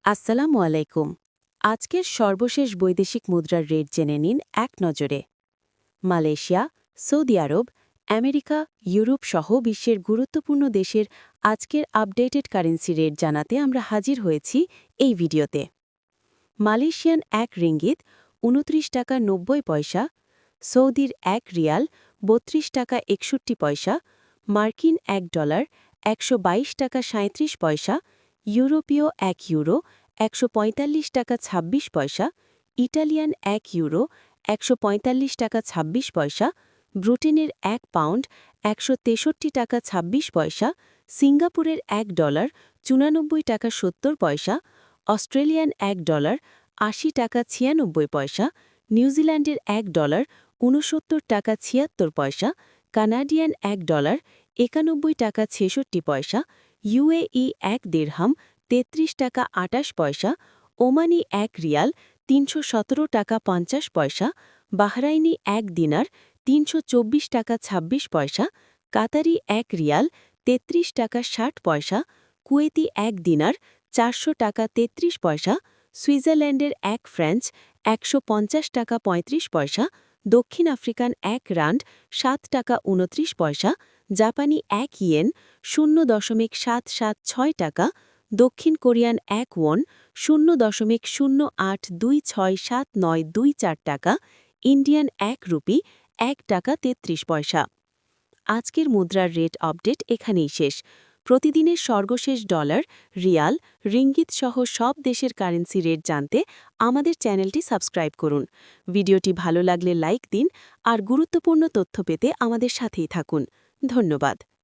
আসসালামু আলাইকুম। আজকের সর্বশেষ বৈদেশিক মুদ্রার রেট জেনে নিন এক নজরে। মালয়েশিয়া, সৌদি আরব, আমেরিকা, ইউরোপ সহ বিশ্বের গুরুত্বপূর্ণ দেশের আজকের আপডেটেড কারেন্সি রেট জানাতে আমরা হাজির হয়েছি এই ভিডিওতে। মালয়েশিয়ান ১ রিঙ্গিত ২৯ টাকা ৯০ পয়সা, সৌদির ১ রিয়াল ৩২ টাকা ৬১ পয়সা, মার্কিন $১ ১২২ টাকা ৩৭ পয়সা, ইউরোপীয় ১ ইউরো ১৪৫ টাকা ২৬ পয়সা, ইটালিয়ান ১ ইউরো ১৪৫ টাকা ২৬ পয়সা, ব্রিটেনের ১ পাউন্ড ১৬৩ টাকা ২৬ পয়সা, সিঙ্গাপুরের $১ ৯৪ টাকা ৭০ পয়সা, অস্ট্রেলিয়ান $1 ৮০ টাকা ৯৬ পয়সা, নিউজিল্যান্ডের $1 ৬৯ টাকা ৭৬ পয়সা, কানাডিয়ান $1 ৯১ টাকা ৬৬ পয়সা, ইউএই ১ দিরহাম ৩৩ টাকা ২৮ পয়সা, ওমানি ১ রিয়াল ৩১৭ টাকা ৫০ পয়সা, বাহরাইনি ১ দিনার ৩২৪ টাকা ২৬ পয়সা, কাতারি ১ রিয়াল ৩৩ টাকা ৬০ পয়সা, কুয়েতি ১ দিনার ৪০০ টাকা ৩৩ পয়সা, সুইজারল্যান্ডের ১ ফ্রাঞ্চ ১৫০ টাকা ৩৫ পয়সা, দক্ষিণ আফ্রিকান ১ রান্ড ৭ টাকা ২৯ পয়সা, জাপানি ১ ইয়েন ০.৭৭৬ টাকা, দক্ষিণ কোরিয়ান ১ ওয়ন ০.০৮২৬৭৯২৪ টাকা, ইন্ডিয়ান ১ রুপি ১ টাকা ৩৩ পয়সা। আজকের মুদ্রার রেট আপডেট এখানেই শেষ। প্রতিদিনের সর্বশেষ ডলার, রিয়াল, রিঙ্গিত সহ সব দেশের কারেন্সি রেট জানতে আমাদের চ্যানেলটি সাবস্ক্রাইব করুন। ভিডিওটি ভালো লাগলে লাইক দিন আর গুরুত্বপূর্ণ তথ্য পেতে আমাদের সাথেই থাকুন। ধন্যবাদ।